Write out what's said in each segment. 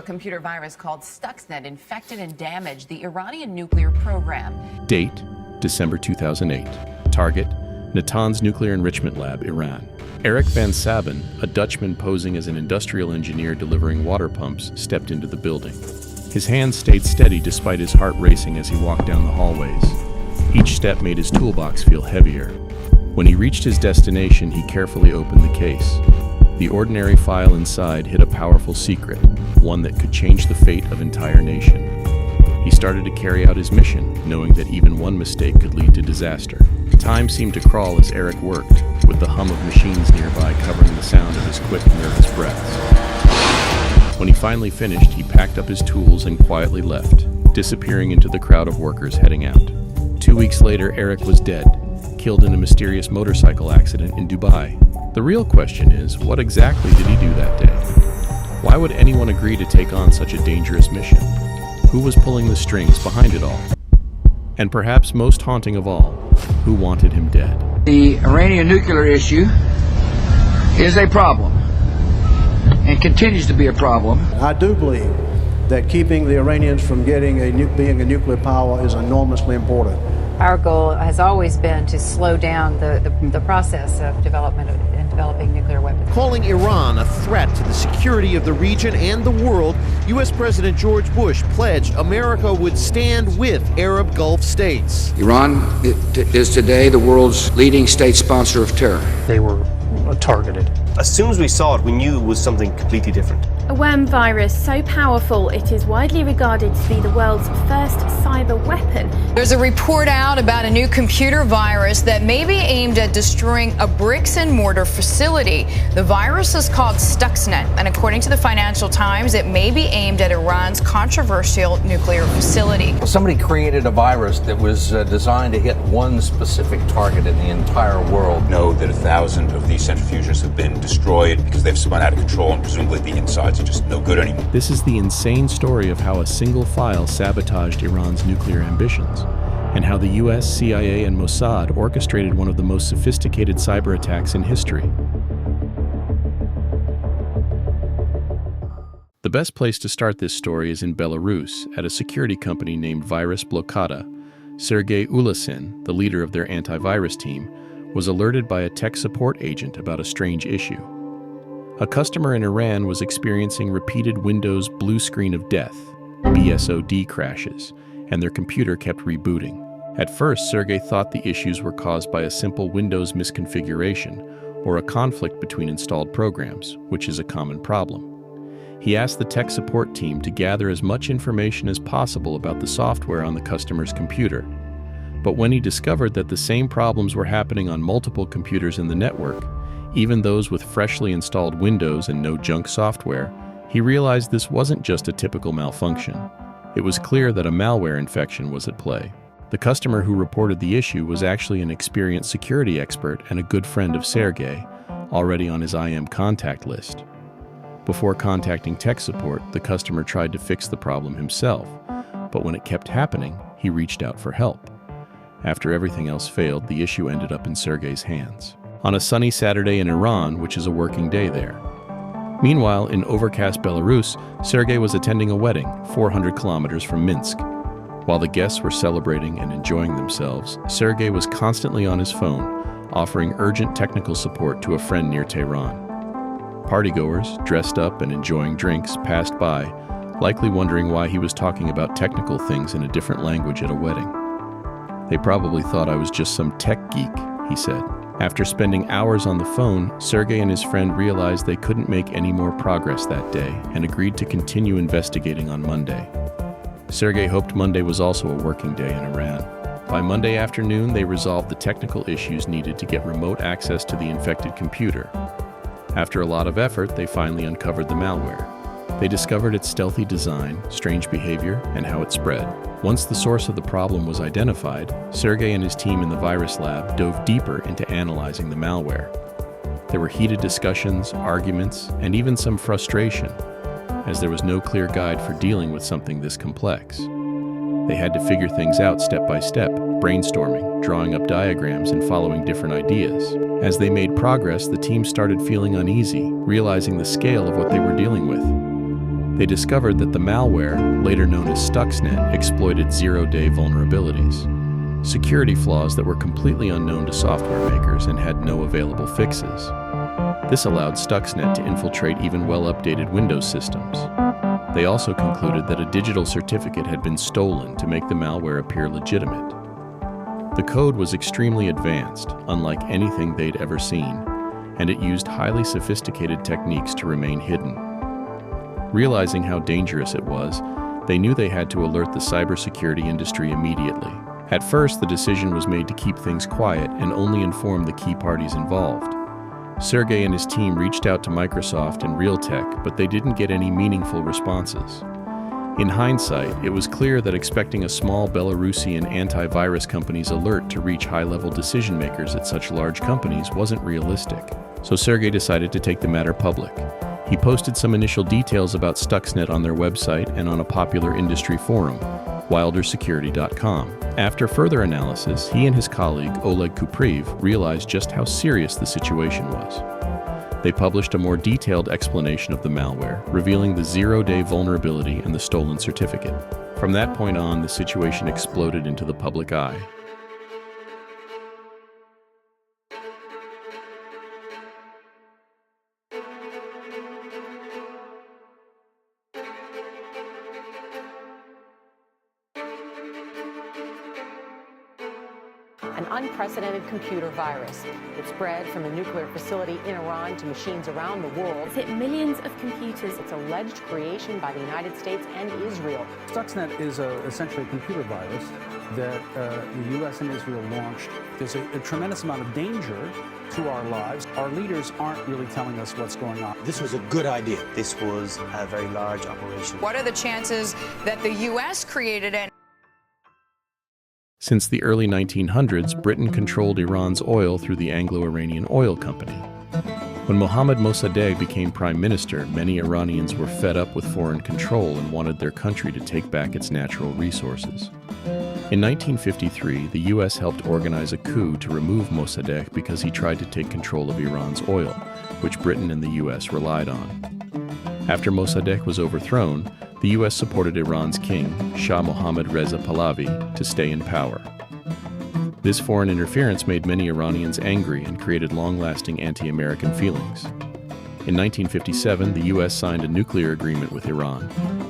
A computer virus called Stuxnet infected and damaged the Iranian nuclear program. Date, December 2008. Target, Natanz Nuclear Enrichment Lab, Iran. Eric van Saben, a Dutchman posing as an industrial engineer delivering water pumps, stepped into the building. His hands stayed steady despite his heart racing as he walked down the hallways. Each step made his toolbox feel heavier. When he reached his destination, he carefully opened the case. The ordinary file inside hid a powerful secret, one that could change the fate of an entire nation. He started to carry out his mission, knowing that even one mistake could lead to disaster. Time seemed to crawl as Eric worked, with the hum of machines nearby covering the sound of his quick, nervous breaths. When he finally finished, he packed up his tools and quietly left, disappearing into the crowd of workers heading out. 2 weeks later, Eric was dead, killed in a mysterious motorcycle accident in Dubai. The real question is, what exactly did he do that day? Why would anyone agree to take on such a dangerous mission? Who was pulling the strings behind it all? And perhaps most haunting of all, who wanted him dead? The Iranian nuclear issue is a problem and continues to be a problem. I do believe that keeping the Iranians from being a nuclear power is enormously important. Our goal has always been to slow down the process of developing nuclear weapons. Calling Iran a threat to the security of the region and the world, U.S. President George Bush pledged America would stand with Arab Gulf states. Iran is today the world's leading state sponsor of terror. They were targeted. As soon as we saw it, we knew it was something completely different. A worm virus so powerful it is widely regarded to be the world's first cyber weapon. There's a report out about a new computer virus that may be aimed at destroying a bricks and mortar facility. The virus is called Stuxnet, and according to the Financial Times, it may be aimed at Iran's controversial nuclear facility. Somebody created a virus that was designed to hit one specific target in the entire world. Know that 1,000 of these centrifuges have been destroyed because they've spun out of control, and presumably the insides are just no good anymore. This is the insane story of how a single file sabotaged Iran's nuclear ambitions, and how the US, CIA, and Mossad orchestrated one of the most sophisticated cyber attacks in history. The best place to start this story is in Belarus, at a security company named Virus Blokada. Sergei Ulasin, the leader of their antivirus team, was alerted by a tech support agent about a strange issue. A customer in Iran was experiencing repeated Windows blue screen of death, BSOD crashes, and their computer kept rebooting. At first, Sergei thought the issues were caused by a simple Windows misconfiguration or a conflict between installed programs, which is a common problem. He asked the tech support team to gather as much information as possible about the software on the customer's computer. But when he discovered that the same problems were happening on multiple computers in the network, even those with freshly installed Windows and no junk software, he realized this wasn't just a typical malfunction. It was clear that a malware infection was at play. The customer who reported the issue was actually an experienced security expert and a good friend of Sergei, already on his IM contact list. Before contacting tech support, the customer tried to fix the problem himself, but when it kept happening, he reached out for help. After everything else failed, the issue ended up in Sergei's hands. On a sunny Saturday in Iran, which is a working day there. Meanwhile, in overcast Belarus, Sergei was attending a wedding 400 kilometers from Minsk. While the guests were celebrating and enjoying themselves, Sergei was constantly on his phone, offering urgent technical support to a friend near Tehran. Partygoers, dressed up and enjoying drinks, passed by, likely wondering why he was talking about technical things in a different language at a wedding. They probably thought I was just some tech geek, he said. After spending hours on the phone, Sergei and his friend realized they couldn't make any more progress that day and agreed to continue investigating on Monday. Sergei hoped Monday was also a working day in Iran. By Monday afternoon, they resolved the technical issues needed to get remote access to the infected computer. After a lot of effort, they finally uncovered the malware. They discovered its stealthy design, strange behavior, and how it spread. Once the source of the problem was identified, Sergei and his team in the virus lab dove deeper into analyzing the malware. There were heated discussions, arguments, and even some frustration, as there was no clear guide for dealing with something this complex. They had to figure things out step by step, brainstorming, drawing up diagrams, and following different ideas. As they made progress, the team started feeling uneasy, realizing the scale of what they were dealing with. They discovered that the malware, later known as Stuxnet, exploited zero-day vulnerabilities, security flaws that were completely unknown to software makers and had no available fixes. This allowed Stuxnet to infiltrate even well-updated Windows systems. They also concluded that a digital certificate had been stolen to make the malware appear legitimate. The code was extremely advanced, unlike anything they'd ever seen, and it used highly sophisticated techniques to remain hidden. Realizing how dangerous it was, they knew they had to alert the cybersecurity industry immediately. At first, the decision was made to keep things quiet and only inform the key parties involved. Sergey and his team reached out to Microsoft and Realtek, but they didn't get any meaningful responses. In hindsight, it was clear that expecting a small Belarusian antivirus company's alert to reach high-level decision-makers at such large companies wasn't realistic. So Sergey decided to take the matter public. He posted some initial details about Stuxnet on their website and on a popular industry forum, wildersecurity.com. After further analysis, he and his colleague Oleg Kupriv realized just how serious the situation was. They published a more detailed explanation of the malware, revealing the zero-day vulnerability and the stolen certificate. From that point on, the situation exploded into the public eye. An unprecedented computer virus. It spread from a nuclear facility in Iran to machines around the world. It's hit millions of computers. It's alleged creation by the United States and Israel. Stuxnet is essentially a computer virus that the U.S. and Israel launched. There's a tremendous amount of danger to our lives. Our leaders aren't really telling us what's going on. This was a good idea. This was a very large operation. What are the chances that the U.S. created an Since the early 1900s, Britain controlled Iran's oil through the Anglo-Iranian Oil Company. When Mohammad Mossadegh became prime minister, many Iranians were fed up with foreign control and wanted their country to take back its natural resources. In 1953, the U.S. helped organize a coup to remove Mossadegh because he tried to take control of Iran's oil, which Britain and the U.S. relied on. After Mossadegh was overthrown, the U.S. supported Iran's king, Shah Mohammad Reza Pahlavi, to stay in power. This foreign interference made many Iranians angry and created long-lasting anti-American feelings. In 1957, the U.S. signed a nuclear agreement with Iran,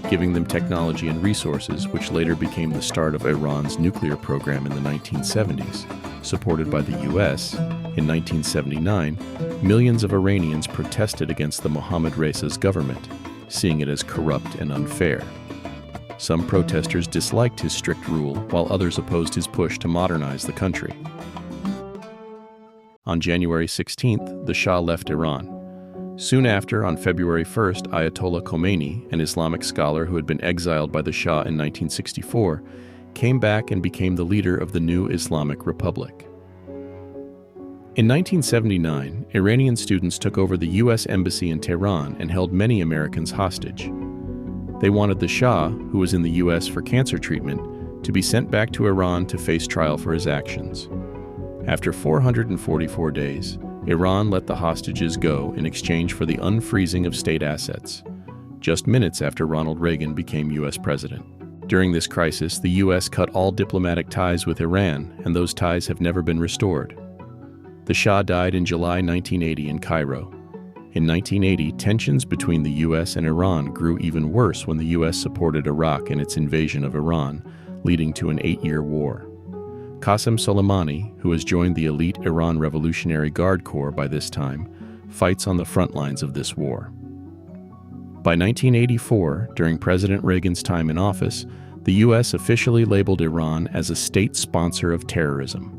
giving them technology and resources, which later became the start of Iran's nuclear program in the 1970s. Supported by the U.S., in 1979, millions of Iranians protested against the Mohammad Reza's government, seeing it as corrupt and unfair. Some protesters disliked his strict rule, while others opposed his push to modernize the country. On January 16th, the Shah left Iran. Soon after, on February 1st, Ayatollah Khomeini, an Islamic scholar who had been exiled by the Shah in 1964, came back and became the leader of the new Islamic Republic. In 1979, Iranian students took over the U.S. Embassy in Tehran and held many Americans hostage. They wanted the Shah, who was in the U.S. for cancer treatment, to be sent back to Iran to face trial for his actions. After 444 days, Iran let the hostages go in exchange for the unfreezing of state assets, just minutes after Ronald Reagan became U.S. president. During this crisis, the U.S. cut all diplomatic ties with Iran, and those ties have never been restored. The Shah died in July 1980 in Cairo. In 1980, tensions between the U.S. and Iran grew even worse when the U.S. supported Iraq in its invasion of Iran, leading to an 8-year war. Qasem Soleimani, who has joined the elite Iran Revolutionary Guard Corps by this time, fights on the front lines of this war. By 1984, during President Reagan's time in office, the U.S. officially labeled Iran as a state sponsor of terrorism.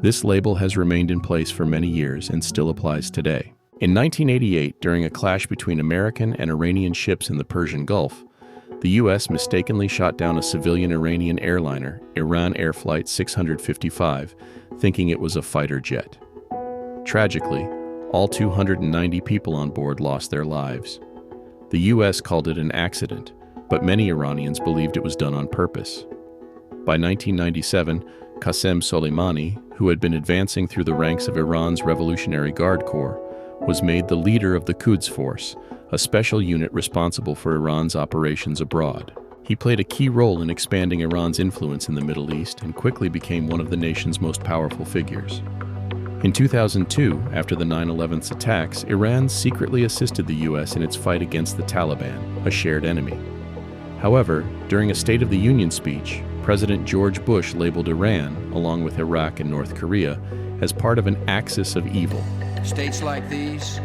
This label has remained in place for many years and still applies today. In 1988, during a clash between American and Iranian ships in the Persian Gulf, the U.S. mistakenly shot down a civilian Iranian airliner, Iran Air Flight 655, thinking it was a fighter jet. Tragically, all 290 people on board lost their lives. The U.S. called it an accident, but many Iranians believed it was done on purpose. By 1997, Qasem Soleimani, who had been advancing through the ranks of Iran's Revolutionary Guard Corps, was made the leader of the Quds Force, a special unit responsible for Iran's operations abroad. He played a key role in expanding Iran's influence in the Middle East and quickly became one of the nation's most powerful figures. In 2002, after the 9/11 attacks, Iran secretly assisted the U.S. in its fight against the Taliban, a shared enemy. However, during a State of the Union speech, President George Bush labeled Iran, along with Iraq and North Korea, as part of an axis of evil. States like these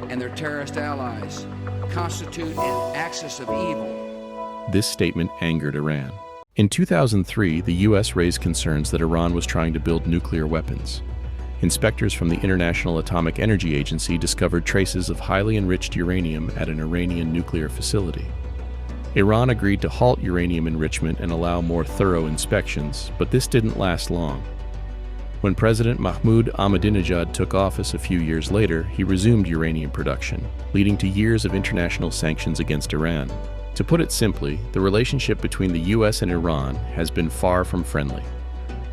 and their terrorist allies constitute an axis of evil. This statement angered Iran. In 2003, the U.S. raised concerns that Iran was trying to build nuclear weapons. Inspectors from the International Atomic Energy Agency discovered traces of highly enriched uranium at an Iranian nuclear facility. Iran agreed to halt uranium enrichment and allow more thorough inspections, but this didn't last long. When President Mahmoud Ahmadinejad took office a few years later, he resumed uranium production, leading to years of international sanctions against Iran. To put it simply, the relationship between the U.S. and Iran has been far from friendly.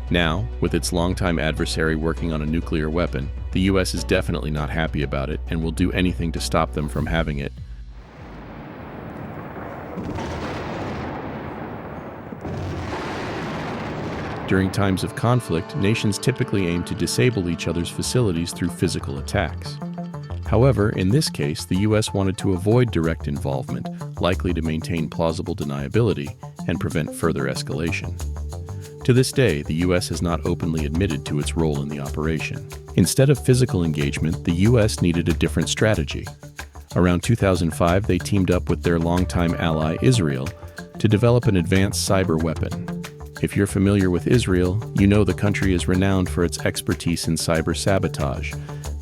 Now, with its longtime adversary working on a nuclear weapon, the U.S. is definitely not happy about it and will do anything to stop them from having it. During times of conflict, nations typically aim to disable each other's facilities through physical attacks. However, in this case, the U.S. wanted to avoid direct involvement, likely to maintain plausible deniability and prevent further escalation. To this day, the U.S. has not openly admitted to its role in the operation. Instead of physical engagement, the U.S. needed a different strategy. Around 2005, they teamed up with their longtime ally Israel to develop an advanced cyber weapon. If you're familiar with Israel, you know the country is renowned for its expertise in cyber sabotage,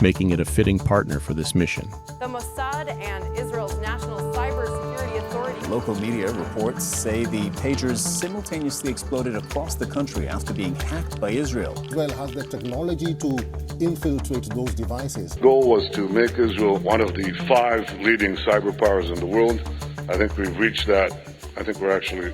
making it a fitting partner for this mission. The Mossad and Israel's National Cybersecurity Authority. Local media reports say the pagers simultaneously exploded across the country after being hacked by Israel. Israel has the technology to infiltrate those devices. The goal was to make Israel one of the 5 leading cyber powers in the world. I think we've reached that. I think we're actually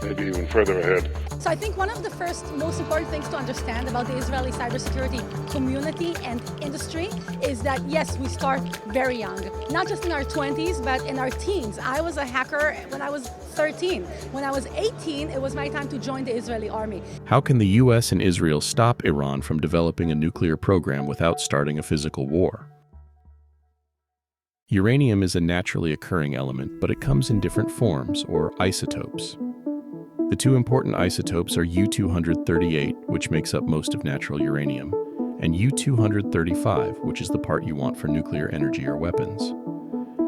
maybe even further ahead. So I think one of the first most important things to understand about the Israeli cybersecurity community and industry is that, yes, we start very young, not just in our 20s, but in our teens. I was a hacker when I was 13. When I was 18, it was my time to join the Israeli army. How can the U.S. and Israel stop Iran from developing a nuclear program without starting a physical war? Uranium is a naturally occurring element, but it comes in different forms, or isotopes. The 2 important isotopes are U-238, which makes up most of natural uranium, and U-235, which is the part you want for nuclear energy or weapons.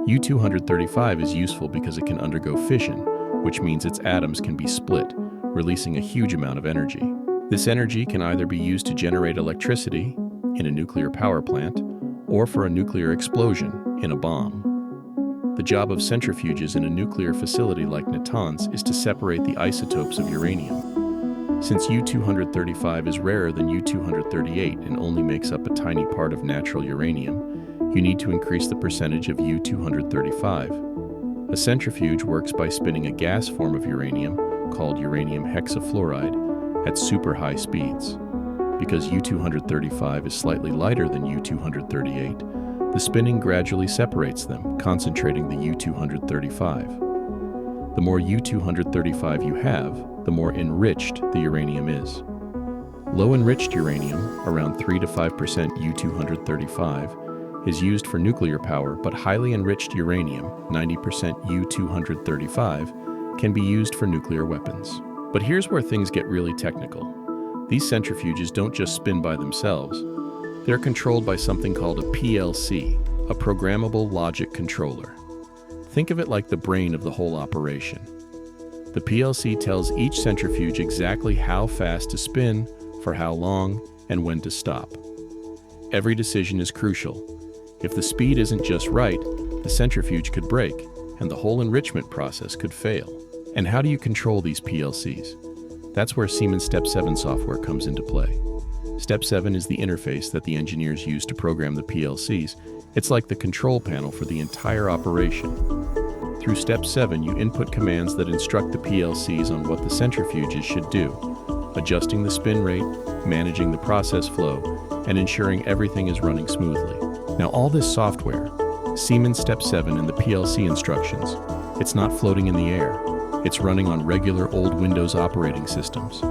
U-235 is useful because it can undergo fission, which means its atoms can be split, releasing a huge amount of energy. This energy can either be used to generate electricity in a nuclear power plant or for a nuclear explosion in a bomb. The job of centrifuges in a nuclear facility like Natanz is to separate the isotopes of uranium. Since U-235 is rarer than U-238 and only makes up a tiny part of natural uranium, you need to increase the percentage of U-235. A centrifuge works by spinning a gas form of uranium, called uranium hexafluoride, at super high speeds. Because U-235 is slightly lighter than U-238, the spinning gradually separates them, concentrating the U-235. The more U-235 you have, the more enriched the uranium is. Low enriched uranium, around 3 to 5% U-235, is used for nuclear power, but highly enriched uranium, 90% U-235, can be used for nuclear weapons. But here's where things get really technical. These centrifuges don't just spin by themselves. They're controlled by something called a PLC, a programmable logic controller. Think of it like the brain of the whole operation. The PLC tells each centrifuge exactly how fast to spin, for how long, and when to stop. Every decision is crucial. If the speed isn't just right, the centrifuge could break, and the whole enrichment process could fail. And how do you control these PLCs? That's where Siemens Step 7 software comes into play. Step 7 is the interface that the engineers use to program the PLCs. It's like the control panel for the entire operation. Through Step 7, you input commands that instruct the PLCs on what the centrifuges should do, adjusting the spin rate, managing the process flow, and ensuring everything is running smoothly. Now all this software, Siemens Step 7 and the PLC instructions, it's not floating in the air. It's running on regular old Windows operating systems.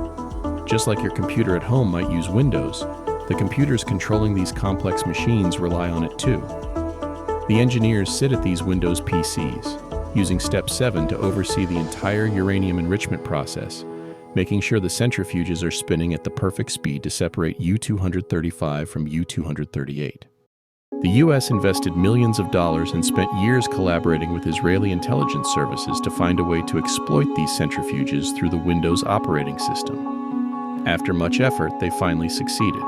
Just like your computer at home might use Windows, the computers controlling these complex machines rely on it too. The engineers sit at these Windows PCs, using Step 7 to oversee the entire uranium enrichment process, making sure the centrifuges are spinning at the perfect speed to separate U-235 from U-238. The U.S. invested millions of dollars and spent years collaborating with Israeli intelligence services to find a way to exploit these centrifuges through the Windows operating system. After much effort, they finally succeeded.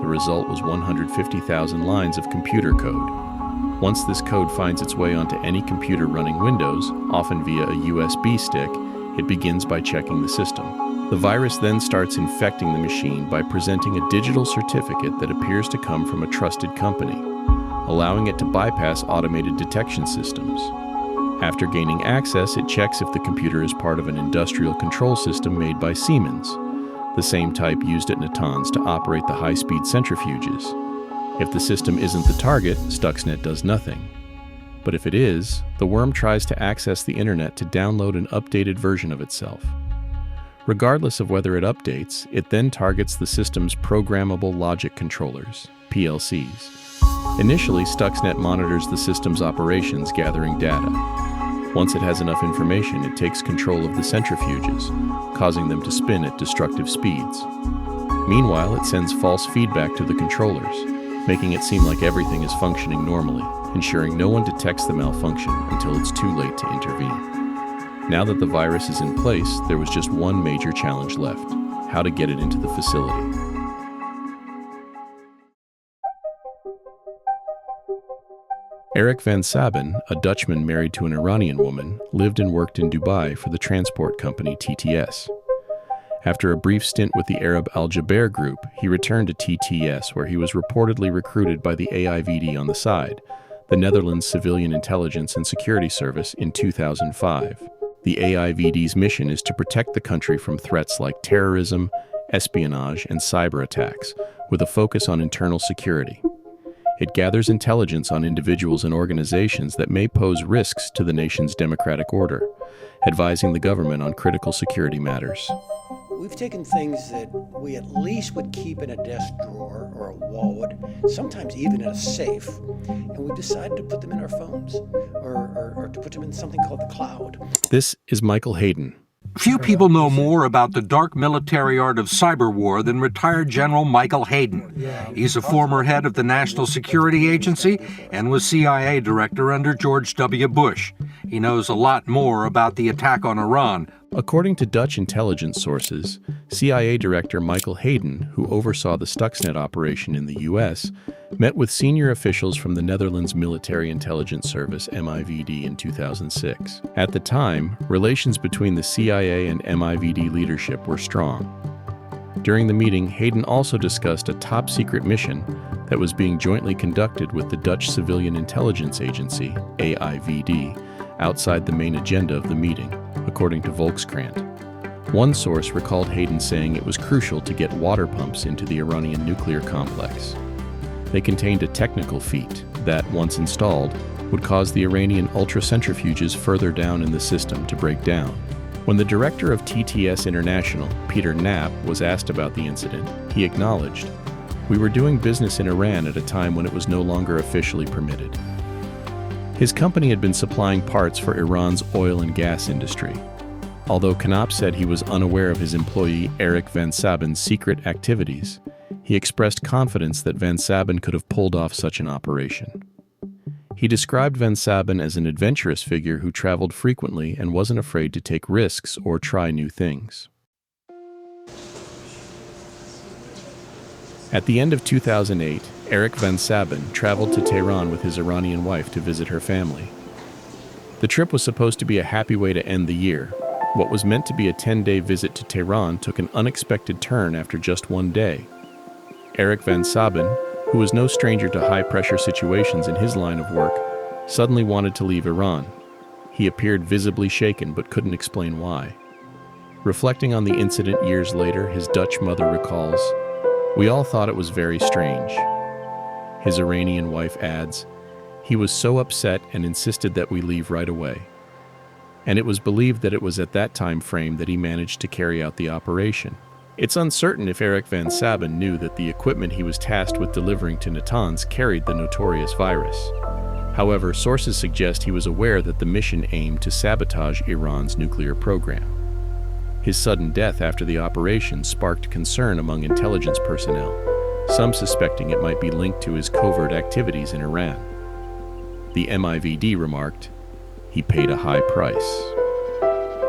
The result was 150,000 lines of computer code. Once this code finds its way onto any computer running Windows, often via a USB stick, it begins by checking the system. The virus then starts infecting the machine by presenting a digital certificate that appears to come from a trusted company, allowing it to bypass automated detection systems. After gaining access, it checks if the computer is part of an industrial control system made by Siemens, the same type used at Natanz to operate the high-speed centrifuges. If the system isn't the target, Stuxnet does nothing. But if it is, the worm tries to access the internet to download an updated version of itself. Regardless of whether it updates, it then targets the system's programmable logic controllers, PLCs. Initially, Stuxnet monitors the system's operations, gathering data. Once it has enough information, it takes control of the centrifuges, causing them to spin at destructive speeds. Meanwhile, it sends false feedback to the controllers, making it seem like everything is functioning normally, ensuring no one detects the malfunction until it's too late to intervene. Now that the virus is in place, there was just one major challenge left: how to get it into the facility. Eric van Sabin, a Dutchman married to an Iranian woman, lived and worked in Dubai for the transport company TTS. After a brief stint with the Arab Al-Jaber group, he returned to TTS, where he was reportedly recruited by the AIVD on the side, the Netherlands Civilian Intelligence and Security Service, in 2005. The AIVD's mission is to protect the country from threats like terrorism, espionage, and cyberattacks, with a focus on internal security. It gathers intelligence on individuals and organizations that may pose risks to the nation's democratic order, advising the government on critical security matters. We've taken things that we at least would keep in a desk drawer or a wallwood, sometimes even in a safe, and we've decided to put them in our phones or to put them in something called the cloud. This is Michael Hayden. Few people know more about the dark military art of cyber war than retired General Michael Hayden. He's a former head of the National Security Agency and was CIA director under George W. Bush. He knows a lot more about the attack on Iran. According to Dutch intelligence sources, CIA Director Michael Hayden, who oversaw the Stuxnet operation in the U.S., met with senior officials from the Netherlands Military Intelligence Service, MIVD, in 2006. At the time, relations between the CIA and MIVD leadership were strong. During the meeting, Hayden also discussed a top-secret mission that was being jointly conducted with the Dutch Civilian Intelligence Agency, AIVD, outside the main agenda of the meeting, according to Volkskrant. One source recalled Hayden saying it was crucial to get water pumps into the Iranian nuclear complex. They contained a technical feat that, once installed, would cause the Iranian ultracentrifuges further down in the system to break down. When the director of TTS International, Peter Knapp, was asked about the incident, he acknowledged, "We were doing business in Iran at a time when it was no longer officially permitted." His company had been supplying parts for Iran's oil and gas industry. Although Knapp said he was unaware of his employee Eric van Sabin's secret activities, he expressed confidence that van Sabin could have pulled off such an operation. He described van Sabin as an adventurous figure who traveled frequently and wasn't afraid to take risks or try new things. At the end of 2008, Eric van Sabin traveled to Tehran with his Iranian wife to visit her family. The trip was supposed to be a happy way to end the year. What was meant to be a 10-day visit to Tehran took an unexpected turn after just one day. Eric van Sabin, who was no stranger to high-pressure situations in his line of work, suddenly wanted to leave Iran. He appeared visibly shaken but couldn't explain why. Reflecting on the incident years later, his Dutch mother recalls, "We all thought it was very strange. His Iranian wife adds, "He was so upset and insisted that we leave right away." And it was believed that it was at that time frame that he managed to carry out the operation. It's uncertain if Eric Van Saben knew that the equipment he was tasked with delivering to Natanz carried the notorious virus. However, sources suggest he was aware that the mission aimed to sabotage Iran's nuclear program. His sudden death after the operation sparked concern among intelligence personnel, some suspecting it might be linked to his covert activities in Iran. The MIVD remarked, "He paid a high price."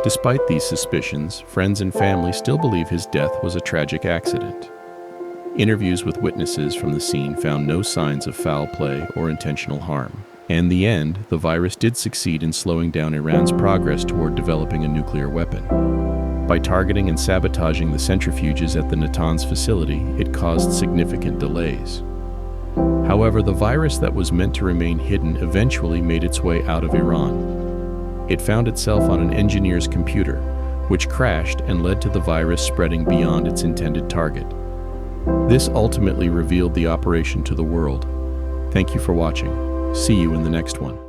Despite these suspicions, friends and family still believe his death was a tragic accident. Interviews with witnesses from the scene found no signs of foul play or intentional harm. And in the end, the virus did succeed in slowing down Iran's progress toward developing a nuclear weapon. By targeting and sabotaging the centrifuges at the Natanz facility, it caused significant delays. However, the virus that was meant to remain hidden eventually made its way out of Iran. It found itself on an engineer's computer, which crashed and led to the virus spreading beyond its intended target. This ultimately revealed the operation to the world. Thank you for watching. See you in the next one.